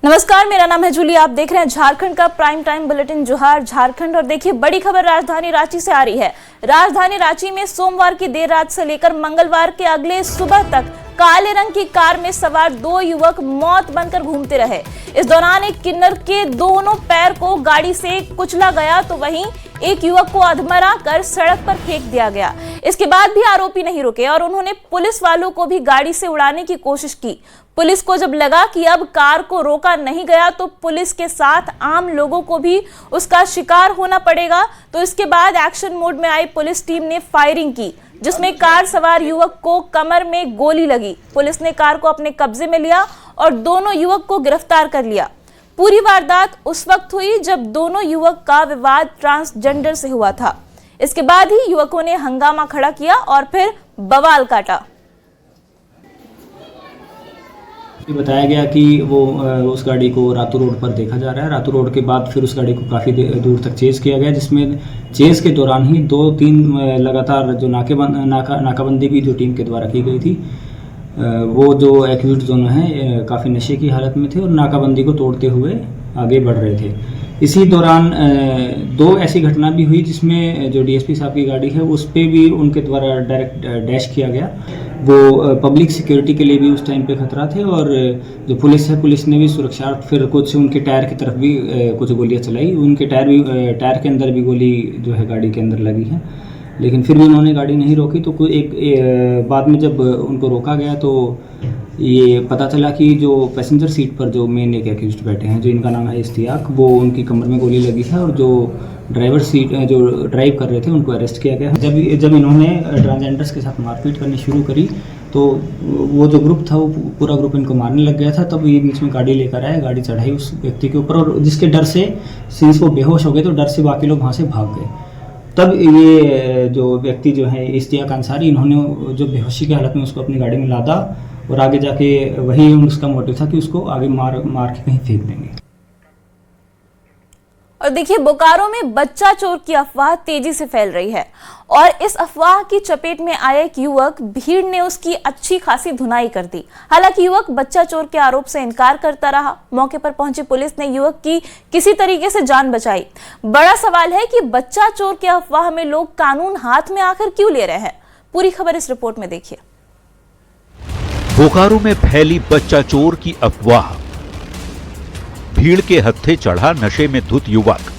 नमस्कार, मेरा नाम है जूली। आप देख रहे हैं झारखंड का प्राइम टाइम बुलेटिन जोहार झारखंड। और देखिए, बड़ी खबर राजधानी रांची से आ रही है। राजधानी रांची में सोमवार की देर रात से लेकर मंगलवार के अगले सुबह तक काले रंग की कार में सवार दो युवक मौत बनकर घूमते रहे। इस दौरान एक किन्नर के दोनों पैर को गाड़ी से कुचला गया तो वहीं एक युवक को अधमरा कर सड़क पर फेंक दिया गया। इसके बाद भी आरोपी नहीं रुके और उन्होंने पुलिस वालों को भी गाड़ी से उड़ाने की कोशिश की। पुलिस को जब लगा कि अब कार को रोका नहीं गया तो पुलिस के साथ आम लोगों को भी उसका शिकार होना पड़ेगा, तो इसके बाद एक्शन मोड में आई पुलिस टीम ने फायरिंग की, जिसमें कार सवार युवक को कमर में गोली लगी। पुलिस ने कार को अपने कब्जे में लिया और दोनों युवक को गिरफ्तार कर लिया। पूरी वारदात उस वक्त हुई जब दोनों युवक का विवाद ट्रांसजेंडर से हुआ था। इसके बाद ही युवकों ने हंगामा खड़ा किया और फिर बवाल काटा। बताया गया कि वो उस गाड़ी को रातू रोड पर देखा जा रहा है। रातू रोड के बाद फिर उस गाड़ी को काफ़ी दूर तक चेज़ किया गया, जिसमें चेज़ के दौरान ही 2-3 लगातार जो नाकाबंदी भी जो टीम के द्वारा की गई थी, वो जो एक्यूज्ड दोनों हैं काफ़ी नशे की हालत में थे और नाकाबंदी को तोड़ते हुए आगे बढ़ रहे थे। इसी दौरान दो ऐसी घटना भी हुई जिसमें जो डीएसपी साहब की गाड़ी है उस पर भी उनके द्वारा डायरेक्ट डैश किया गया। वो पब्लिक सिक्योरिटी के लिए भी उस टाइम पे खतरा थे और जो पुलिस है, पुलिस ने भी सुरक्षा फिर कुछ उनके टायर की तरफ भी कुछ गोलियां चलाई। उनके टायर के अंदर भी गोली जो है गाड़ी के अंदर लगी है, लेकिन फिर भी उन्होंने गाड़ी नहीं रोकी। तो बाद में जब उनको रोका गया तो ये पता चला कि जो पैसेंजर सीट पर जो मेन एक एक्यूज्ड बैठे हैं, जो इनका नाम है इश्तियाक, वो उनकी कमर में गोली लगी है और जो ड्राइवर सीट जो ड्राइव कर रहे थे उनको अरेस्ट किया गया। जब इन्होंने ट्रांसजेंडर्स के साथ मारपीट करनी शुरू करी तो वो जो ग्रुप था वो पूरा ग्रुप इनको मारने लग गया था। तब ये बीच में गाड़ी लेकर आए, गाड़ी चढ़ाई उस व्यक्ति के ऊपर और जिसके डर से सिंस वो बेहोश हो गए तो डर से बाकी लोग वहाँ से भाग गए। तब ये जो व्यक्ति जो है इश्तियाक अंसारी, इन्होंने जो बेहोशी की हालत में उसको अपनी गाड़ी में लादा और आगे जाके वही उसका मोटिव था कि उसको आगे मार के कहीं फेंक देंगे। और देखिए, बोकारो में बच्चा चोर की अफवाह तेजी से फैल रही है और इस अफवाह की चपेट में आया एक युवक, भीड़ ने उसकी अच्छी खासी धुनाई कर दी। हालांकि युवक बच्चा चोर के आरोप से इनकार करता रहा। मौके पर पहुंची पुलिस ने युवक की किसी तरीके से जान बचाई। बड़ा सवाल है कि बच्चा चोर के अफवाह में लोग कानून हाथ में आकर क्यों ले रहे हैं। पूरी खबर इस रिपोर्ट में देखिए। बोकारो में फैली बच्चा चोर की अफवाह, भीड़ के हत्थे चढ़ा नशे में धुत युवक,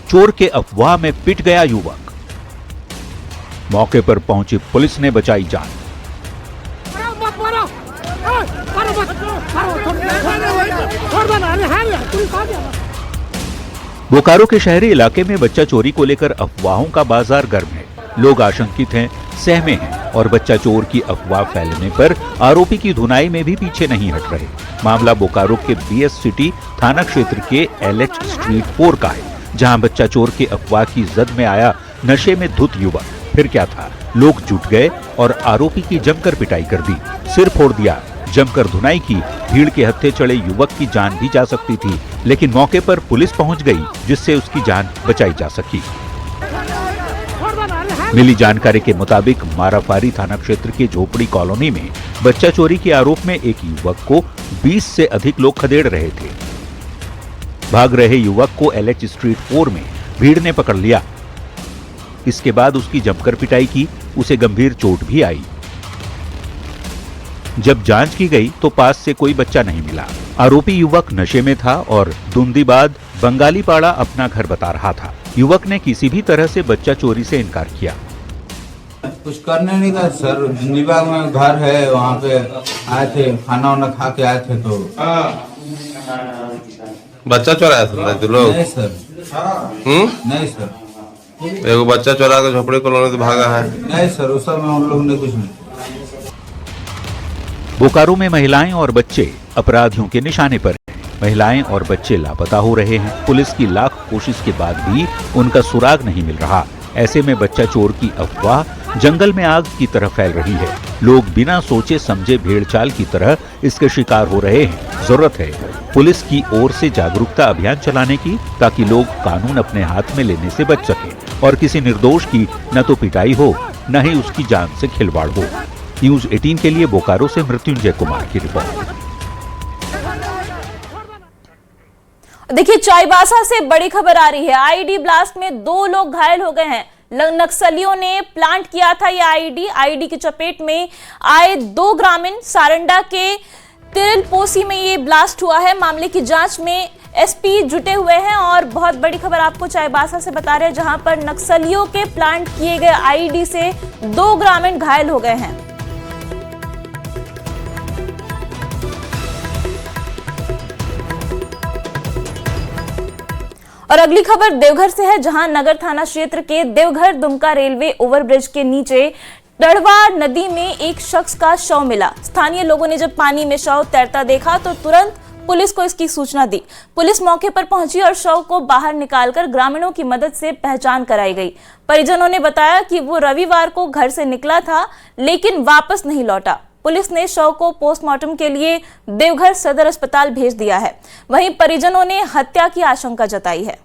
चोर के अफवाह में पिट गया युवक, मौके पर पहुंची पुलिस ने बचाई जान। बोकारो के शहरी इलाके में बच्चा चोरी को लेकर अफवाहों का बाजार गर्म है। लोग आशंकित हैं, सहमे हैं और बच्चा चोर की अफवाह फैलने पर आरोपी की धुनाई में भी पीछे नहीं हट रहे। मामला बोकारो के बीएस सिटी थाना क्षेत्र के एलएच स्ट्रीट 4 का है, जहां बच्चा चोर के अफवाह की जद में आया नशे में धुत युवक। फिर क्या था, लोग जुट गए और आरोपी की जमकर पिटाई कर दी, सिर फोड़ दिया, जमकर धुनाई की। भीड़ के हत्थे चढ़े युवक की जान भी जा सकती थी, लेकिन मौके पर पुलिस पहुंच गई, जिससे उसकी जान बचाई जा सकी। मिली जानकारी के मुताबिक माराफारी थाना क्षेत्र की झोपड़ी कॉलोनी में बच्चा चोरी के आरोप में एक युवक को 20 से अधिक लोग खदेड़ रहे थे। भाग रहे युवक को एलएच स्ट्रीट 4 में भीड़ ने पकड़ लिया। इसके बाद उसकी जमकर पिटाई की, उसे गंभीर चोट भी आई। जब जांच की गई तो पास से कोई बच्चा नहीं मिला। आरोपी युवक नशे में था और दुंदीबाद बंगाली पाड़ा अपना घर बता रहा था। युवक ने किसी भी तरह से बच्चा चोरी से इनकार किया। कुछ करने नहीं का सर, जिंदीबाग में घर है, वहाँ पे आए थे, खाना वाना खा के आए थे। तो बच्चा चोराया था तो लोग? नहीं सर। नहीं सर, एगो बच्चा चोरा के झोपड़ी कॉलोनी से भागा है। नहीं सर, उस समय उन लोग ने कुछ नहीं। बोकारो में महिलाएं और बच्चे अपराधियों के निशाने पर हैं। महिलाएं और बच्चे लापता हो रहे हैं। पुलिस की लाख कोशिश के बाद भी उनका सुराग नहीं मिल रहा। ऐसे में बच्चा चोर की अफवाह जंगल में आग की तरह फैल रही है। लोग बिना सोचे समझे भेड़चाल की तरह इसके शिकार हो रहे हैं। जरूरत है पुलिस की ओर से जागरूकता अभियान चलाने की, ताकि लोग कानून अपने हाथ में लेने से बच सके और किसी निर्दोष की न तो पिटाई हो, न ही उसकी जान से खिलवाड़ हो। न्यूज़ 18 के लिए बोकारो से मृत्युंजय कुमार की रिपोर्ट। देखिए चाईबासा से बड़ी खबर आ रही है। आईईडी ब्लास्ट में 2 लोग घायल हो गए हैं। नक्सलियों ने प्लांट किया था यह आईईडी की चपेट में आए 2 ग्रामीण। सारंडा के तिरलपोसी में ये ब्लास्ट हुआ है। मामले की जांच में एसपी जुटे हुए हैं और बहुत बड़ी खबर आपको चाईबासा से बता रहे हैं, जहां पर नक्सलियों के प्लांट किए गए आईईडी से 2 ग्रामीण घायल हो गए हैं। और अगली खबर देवघर से है, जहां नगर थाना क्षेत्र के देवघर दुमका रेलवे ओवरब्रिज के नीचे टड़वा नदी में एक शख्स का शव मिला। स्थानीय लोगों ने जब पानी में शव तैरता देखा तो तुरंत पुलिस को इसकी सूचना दी। पुलिस मौके पर पहुंची और शव को बाहर निकालकर ग्रामीणों की मदद से पहचान कराई गई। परिजनों ने बताया कि वो रविवार को घर से निकला था लेकिन वापस नहीं लौटा। पुलिस ने शव को पोस्टमार्टम के लिए देवघर सदर अस्पताल भेज दिया है। वहीं परिजनों ने हत्या की आशंका जताई है।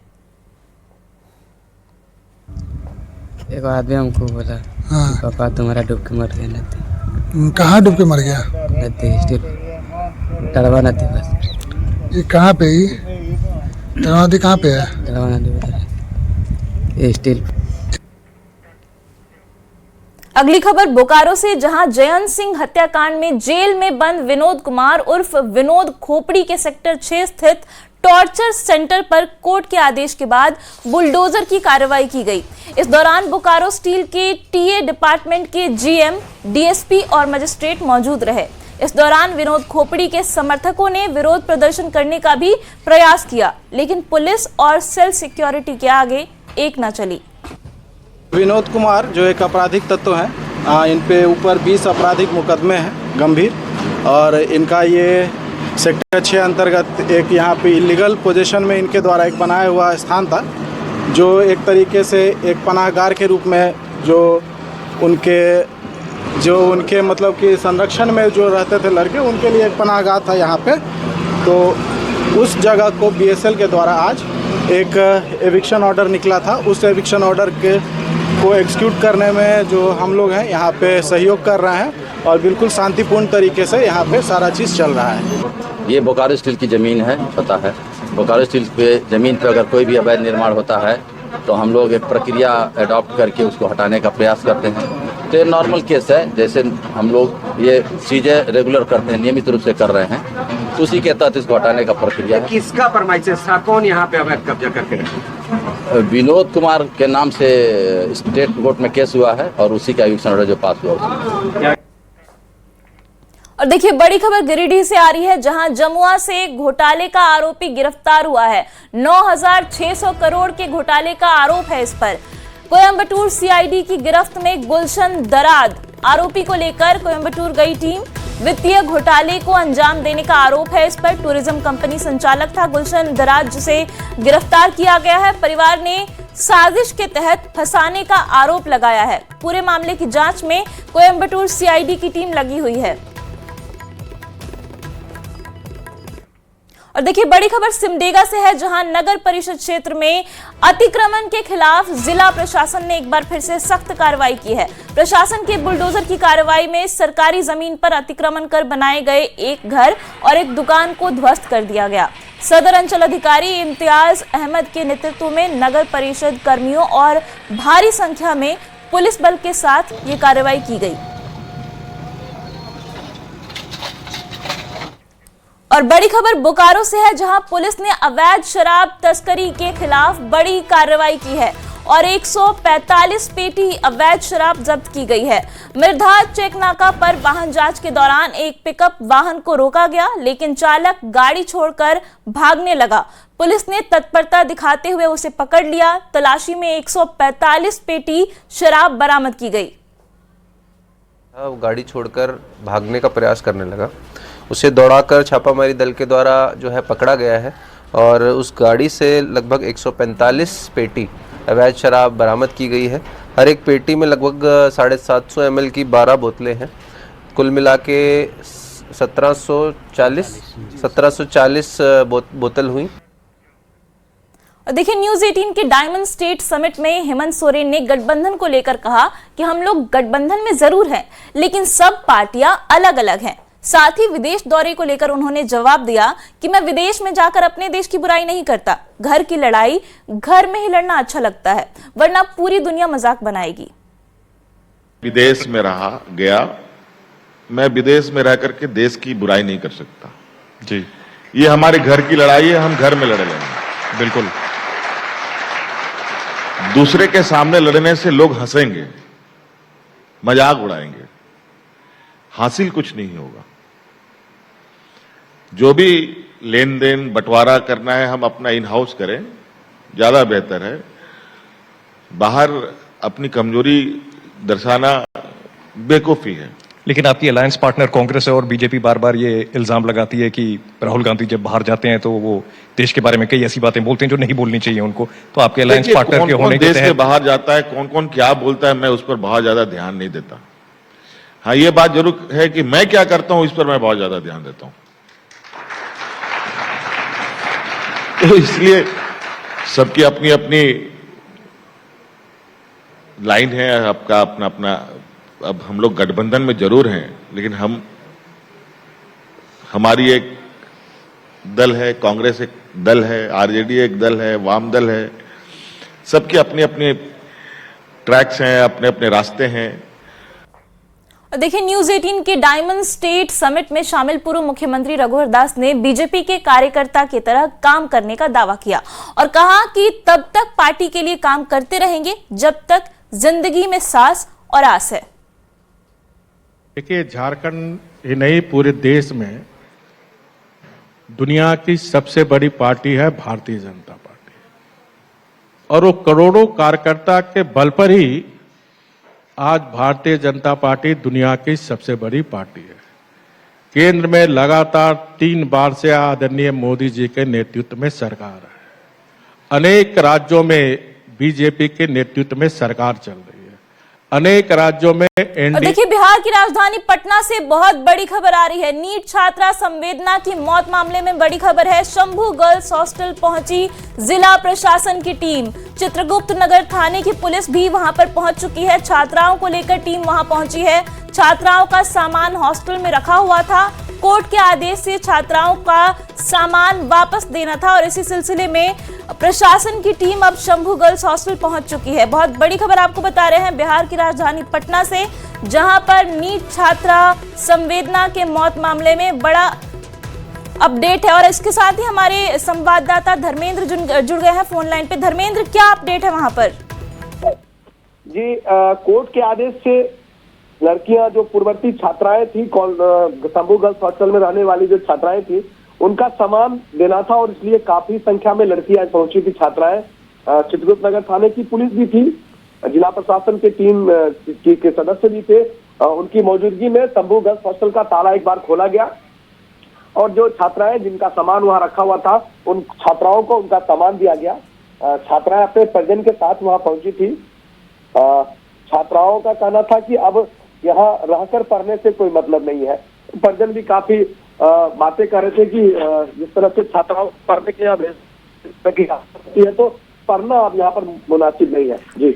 एक आदमी हमको बोला कि पापा तुम्हारा डूब के मर गया नदी। कहाँ डूब के मर गया? नदी टड़वा नदी। बस ये कहाँ पे? टड़वा नदी कहाँ पे है? टड़वा नदी उधर स्टील। अगली खबर बोकारो से, जहां जयंत सिंह हत्याकांड में जेल में बंद विनोद कुमार उर्फ विनोद खोपड़ी के सेक्टर 6 स्थित टॉर्चर सेंटर पर कोर्ट के आदेश के बाद बुलडोजर की कार्रवाई की गई। इस दौरान बोकारो स्टील के टीए डिपार्टमेंट के जीएम, डीएसपी और मजिस्ट्रेट मौजूद रहे। इस दौरान विनोद खोपड़ी के समर्थकों ने विरोध प्रदर्शन करने का भी प्रयास किया, लेकिन पुलिस और सेल सिक्योरिटी के आगे एक न चली। विनोद कुमार जो एक आपराधिक तत्व हैं, इन पे ऊपर 20 आपराधिक मुकदमे हैं गंभीर, और इनका ये सेक्टर 6 अंतर्गत एक यहाँ पे इलीगल पोजीशन में इनके द्वारा एक बनाया हुआ स्थान था, जो एक तरीके से एक पनाहगार के रूप में जो उनके मतलब कि संरक्षण में जो रहते थे लड़के, उनके लिए एक पनाहगाह था यहाँ पे। तो उस जगह को बीएसएल के द्वारा आज एक एविक्शन ऑर्डर निकला था। उस एविक्शन ऑर्डर को एग्जीक्यूट करने में जो हम लोग हैं यहाँ पे सहयोग कर रहे हैं और बिल्कुल शांतिपूर्ण तरीके से यहाँ पे सारा चीज़ चल रहा है। ये बोकारो स्टील की ज़मीन है, पता है। बोकारो स्टील पे ज़मीन पे अगर कोई भी अवैध निर्माण होता है तो हम लोग एक प्रक्रिया अडॉप्ट करके उसको हटाने का प्रयास करते हैं। तो ये नॉर्मल केस है, जैसे हम लोग ये चीज़ें रेगुलर करते हैं, नियमित रूप से कर रहे हैं, उसी के तहत इसको हटाने का प्रक्रिया है। किसका फरमाइश था? कौन यहाँ पे अवैध कब्जा करके रखे? विनोद कुमार के नाम से स्टेट कोर्ट में केस हुआ है और उसी का एविक्शन ऑर्डर जो पास हुआ। और देखिए बड़ी खबर गिरिडीह से आ रही है, जहां जमुआ से घोटाले का आरोपी गिरफ्तार हुआ है। 9,600 करोड़ के घोटाले का आरोप है इस पर। कोयंबटूर सीआईडी की गिरफ्त में गुलशन दराद। आरोपी को लेकर कोयंबटूर गई टीम। वित्तीय घोटाले को अंजाम देने का आरोप है इस पर। टूरिज्म कंपनी संचालक था गुलशन दराद, जिसे गिरफ्तार किया गया है। परिवार ने साजिश के तहत फंसाने का आरोप लगाया है। पूरे मामले की जांच में कोयंबटूर सीआईडी की टीम लगी हुई है। और देखिए बड़ी खबर सिमडेगा से है, जहां नगर परिषद क्षेत्र में अतिक्रमण के खिलाफ जिला प्रशासन ने एक बार फिर से सख्त कार्रवाई की है। प्रशासन के बुलडोजर की कार्रवाई में सरकारी जमीन पर अतिक्रमण कर बनाए गए एक घर और एक दुकान को ध्वस्त कर दिया गया। सदर अंचल अधिकारी इम्तियाज अहमद के नेतृत्व में नगर परिषद कर्मियों और भारी संख्या में पुलिस बल के साथ ये कार्रवाई की गई। और बड़ी खबर बोकारो से है, जहां पुलिस ने अवैध शराब तस्करी के खिलाफ बड़ी कार्रवाई की है और 145 पेटी अवैध शराब जब्त की गई है। मिर्धा चेकनाका पर वाहन जांच के दौरान एक पिकअप वाहन को रोका गया, लेकिन चालक गाड़ी छोड़कर भागने लगा। पुलिस ने तत्परता दिखाते हुए उसे पकड़ लिया। तलाशी में 145 पेटी शराब बरामद की गई। गाड़ी छोड़कर भागने का प्रयास करने लगा, उसे दौड़ाकर छापामारी दल के द्वारा जो है पकड़ा गया है और उस गाड़ी से लगभग 145 पेटी अवैध शराब बरामद की गई है। हर एक पेटी में लगभग 750 ml की 12 बोतलें हैं। कुल मिला के 1740 बोतल हुई। देखिए न्यूज 18 के डायमंड स्टेट समिट में हेमंत सोरेन ने गठबंधन को लेकर कहा कि हम लोग गठबंधन में जरूर हैं, लेकिन सब पार्टियां अलग अलग हैं। साथ ही विदेश दौरे को लेकर उन्होंने जवाब दिया कि मैं विदेश में जाकर अपने देश की बुराई नहीं करता, घर की लड़ाई घर में ही लड़ना अच्छा लगता है, वरना पूरी दुनिया मजाक बनाएगी। विदेश में रहा गया, मैं विदेश में रह करके देश की बुराई नहीं कर सकता जी। ये हमारे घर की लड़ाई है, हम घर में लड़ लेंगे। बिल्कुल, दूसरे के सामने लड़ने से लोग हंसेंगे, मजाक उड़ाएंगे, हासिल कुछ नहीं होगा। जो भी लेन देन बंटवारा करना है हम अपना इन हाउस करें, ज्यादा बेहतर है। बाहर अपनी कमजोरी दर्शाना बेवकूफी है। लेकिन आपकी अलायंस पार्टनर कांग्रेस है और बीजेपी बार बार ये इल्जाम लगाती है कि राहुल गांधी जब बाहर जाते हैं तो वो देश के बारे में कई ऐसी बातें बोलते हैं जो नहीं बोलनी चाहिए उनको। तो आपके अलायंस पार्टनर के होने के देश के बाहर जाता है, कौन कौन क्या बोलता है, मैं उस पर बहुत ज्यादा ध्यान नहीं देता। हाँ, ये बात जरूर है कि मैं क्या करता हूं इस पर मैं बहुत ज्यादा ध्यान देता हूं। तो इसलिए सबकी अपनी अपनी लाइन है, आपका अपना अपना। अब हम लोग गठबंधन में जरूर हैं, लेकिन हमारी एक दल है, कांग्रेस एक दल है, आरजेडी एक दल है, वाम दल है। सबके अपने अपने ट्रैक्स हैं, अपने अपने रास्ते हैं। देखिए, न्यूज 18 के डायमंड स्टेट समिट में शामिल पूर्व मुख्यमंत्री रघुवर दास ने बीजेपी के कार्यकर्ता की तरह काम करने का दावा किया और कहा कि तब तक पार्टी के लिए काम करते रहेंगे जब तक जिंदगी में सांस और आस है। देखिए, झारखंड ही नहीं पूरे देश में दुनिया की सबसे बड़ी पार्टी है भारतीय जनता पार्टी, और वो करोड़ों कार्यकर्ता के बल पर ही आज भारतीय जनता पार्टी दुनिया की सबसे बड़ी पार्टी है। केंद्र में लगातार 3 बार से आदरणीय मोदी जी के नेतृत्व में सरकार है। अनेक राज्यों में बीजेपी के नेतृत्व में सरकार चल रही है। अनेक राज्यों में देखिए, बिहार की राजधानी पटना से बहुत बड़ी खबर आ रही है। नीट छात्रा संवेदना की मौत मामले में बड़ी खबर है। शंभू गर्ल्स हॉस्टल पहुंची जिला प्रशासन की टीम। चित्रगुप्त नगर थाने की पुलिस भी वहां पर पहुंच चुकी है। छात्राओं को लेकर टीम वहां पहुंची है। छात्राओं का सामान हॉस्टल में रखा हुआ था। कोर्ट के आदेश से छात्राओं का सामान वापस देना था और इसी सिलसिले में प्रशासन की टीम अब शंभू गर्ल्स हॉस्टल पहुंच चुकी है। बहुत बड़ी खबर आपको बता रहे हैं बिहार की राजधानी पटना से, जहां पर नीट छात्रा संवेदना के मौत मामले में बड़ा अपडेट है। और इसके साथ ही हमारे संवाददाता धर्मेंद्र जुड़ गए हैं फोन लाइन पे। धर्मेंद्र, क्या अपडेट है वहां पर? जी, कोर्ट के आदेश से लड़कियां जो पूर्ववर्ती छात्राएं थी, शंभू गर्ल्स हॉस्टल में रहने वाली जो छात्राएं थी, उनका सामान देना था और इसलिए काफी संख्या में लड़कियां पहुंची थी, छात्राएं। चित्रगुप्त नगर थाने की पुलिस भी थी, जिला प्रशासन के टीम के सदस्य भी थे। उनकी मौजूदगी में शंभू गर्ल्स हॉस्टल का ताला एक बार खोला गया और जो छात्राएं जिनका सामान वहां रखा हुआ था, उन छात्राओं को उनका सामान दिया गया। छात्राएं अपने परिजन के साथ वहां पहुंची थी। छात्राओं का कहना था कि अब यहाँ रहकर पढ़ने से कोई मतलब नहीं है। परिजन भी काफी बातें कर रहे थे कि जिस तरह से छात्राओं को पढ़ने के लिए है तो पढ़ना अब यहाँ पर मुनासिब नहीं है। जी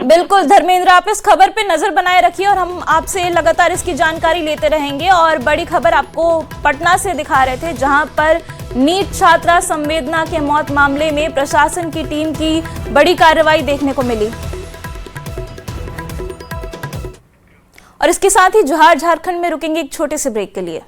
बिल्कुल धर्मेंद्र, आप इस खबर पे नजर बनाए रखिए और हम आपसे लगातार इसकी जानकारी लेते रहेंगे। और बड़ी खबर आपको पटना से दिखा रहे थे, जहां पर नीट छात्रा संवेदना के मौत मामले में प्रशासन की टीम की बड़ी कार्रवाई देखने को मिली। और इसके साथ ही जोहार झारखंड में रुकेंगे एक छोटे से ब्रेक के लिए।